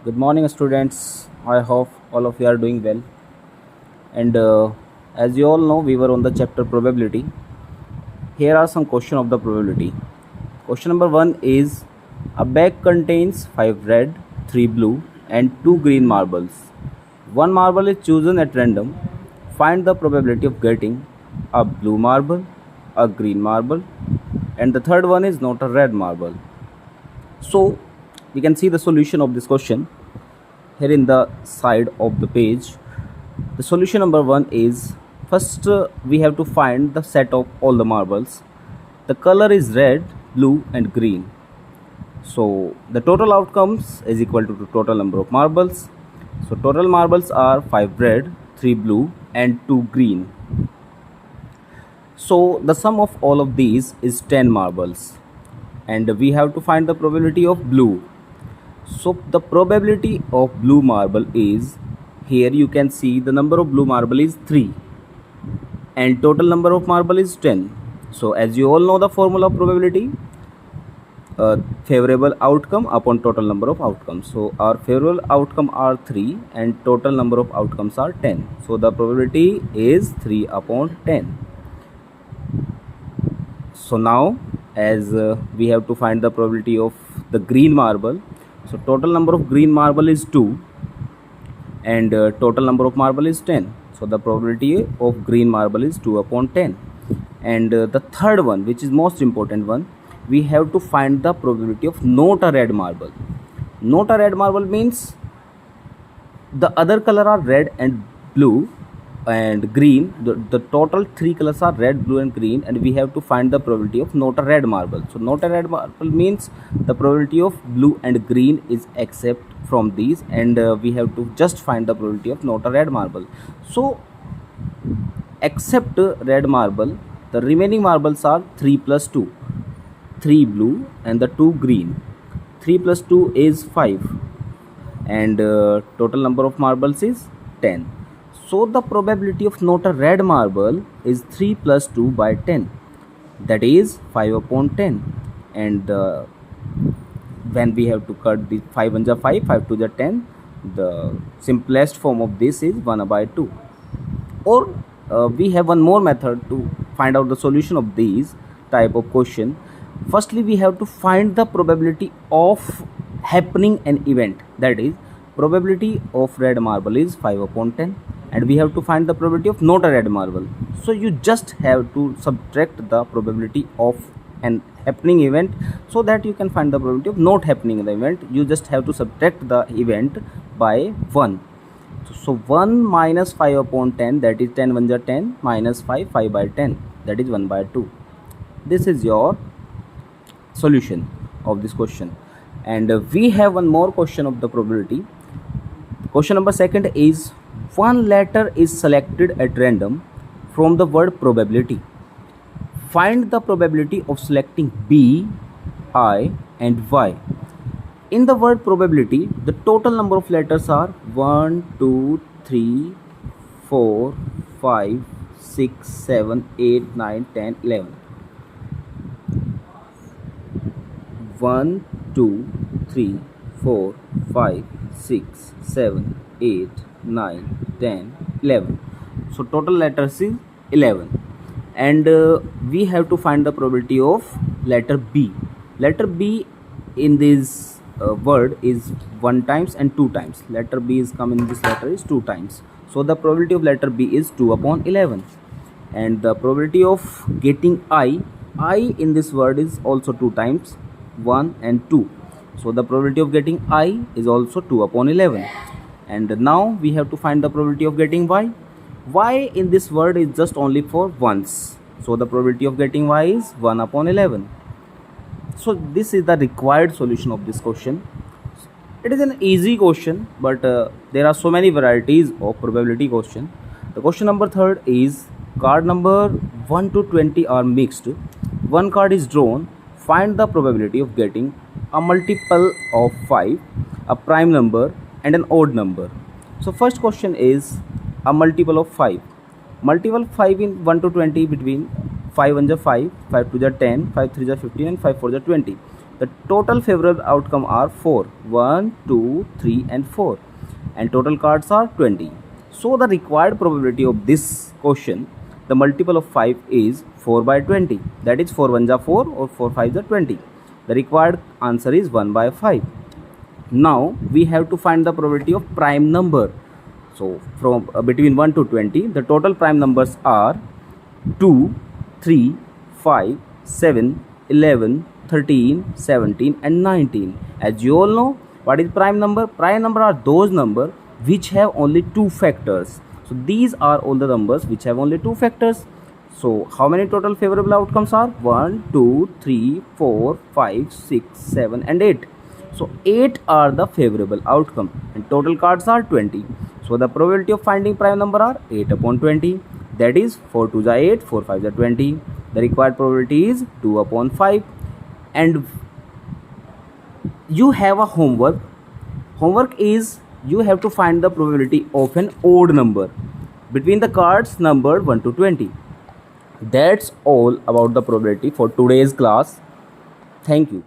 Good morning, students. I hope all of you are doing well. And as you all know, we were on the chapter probability. Here are some questions of the probability. Question number one is: a bag contains 5 red, 3 blue, and 2 green marbles. One marble is chosen at random. Find the probability of getting a blue marble, a green marble, and the third one is not a red marble. So we can see the solution of this question here in the side of the page. The solution number one is first we have to find the set of all the marbles. The color is red, blue, and green. So the total outcomes is equal to the total number of marbles. So total marbles are 5 red, 3 blue, and 2 green. So the sum of all of these is 10 marbles, and we have to find the probability of blue. So the probability of blue marble is, here you can see the number of blue marble is 3 and total number of marble is 10. So as you all know the formula of probability, favorable outcome upon total number of outcomes. So our favorable outcome are 3 and total number of outcomes are 10. So the probability is 3 upon 10. So now as we have to find the probability of the green marble. So total number of green marble is 2 and total number of marble is 10. So the probability of green marble is 2 upon 10. And the third one, which is most important one, we have to find the probability of not a red marble. Not a red marble means the other color are red and blue and green. The total 3 colors are red, blue, and green, and we have to find the probability of not a red marble. So not a red marble means the probability of blue and green is except from these, and we have to just find the probability of not a red marble. So except red marble, the remaining marbles are 3 plus 2, 3 blue and the 2 green. 3 plus 2 is 5, and total number of marbles is 10. So the probability of not a red marble is 3 plus 2 by 10, that is 5 upon 10. And when we have to cut the 5 1 5, 5 2 10, the simplest form of this is 1 by 2. Or we have one more method to find out the solution of these type of question. Firstly, we have to find the probability of happening an event, that is probability of red marble is 5 upon 10, and we have to find the probability of not a red marble. So you just have to subtract the probability of an happening event so that you can find the probability of not happening the event. You just have to subtract the event by 1. So 1 minus 5 upon 10, that is 10 1 10, minus 5, 5 by 10, that is 1 by 2. This is your solution of this question. And we have one more question of the probability. Question number second is: one letter is selected at random from the word probability. Find the probability of selecting B, I, and Y. In the word probability, the total number of letters are 1, 2, 3, 4, 5, 6, 7, 8, 9, 10, 11. 1, 2, 3, 4, 5, 6, 7, 8, 9, 10, 11. So total letters is 11. And we have to find the probability of letter B. Letter B in this word is 1 times and 2 times. Letter B is come in this letter is 2 times. So the probability of letter B is 2 upon 11. And the probability of getting I in this word is also 2 times, 1 and 2. So the probability of getting I is also 2 upon 11. And now we have to find the probability of getting Y. Y in this word is just only for once. So the probability of getting Y is 1 upon 11. So this is the required solution of this question. It is an easy question, but there are so many varieties of probability question. The question number third is: card number 1 to 20 are mixed. One card is drawn. Find the probability of getting a multiple of 5, a prime number, and an odd number. So first question is a multiple of 5. Multiple 5 in 1 to 20 between 5 1 5, 5 2 10, 5 3 15, and 5 4 20. The total favorable outcome are 4. 1, 2, 3 and 4. And total cards are 20. So the required probability of this question, the multiple of 5 is 4 by 20. That is 4 1 are 4 or 4 5 are 20. The required answer is 1 by 5. Now we have to find the probability of prime number. So from between 1 to 20, the total prime numbers are 2, 3, 5, 7, 11, 13, 17 and 19. As you all know, what is prime number? Prime number are those numbers which have only two factors. So these are all the numbers which have only two factors. So how many total favorable outcomes are? 1, 2, 3, 4, 5, 6, 7 and 8. So 8 are the favorable outcome and total cards are 20. So the probability of finding prime number are 8 upon 20. That is 4 2 are 8, 4 5 are 20. The required probability is 2 upon 5. And you have a homework. Homework is you have to find the probability of an odd number between the cards numbered 1 to 20. That's all about the probability for today's class. Thank you.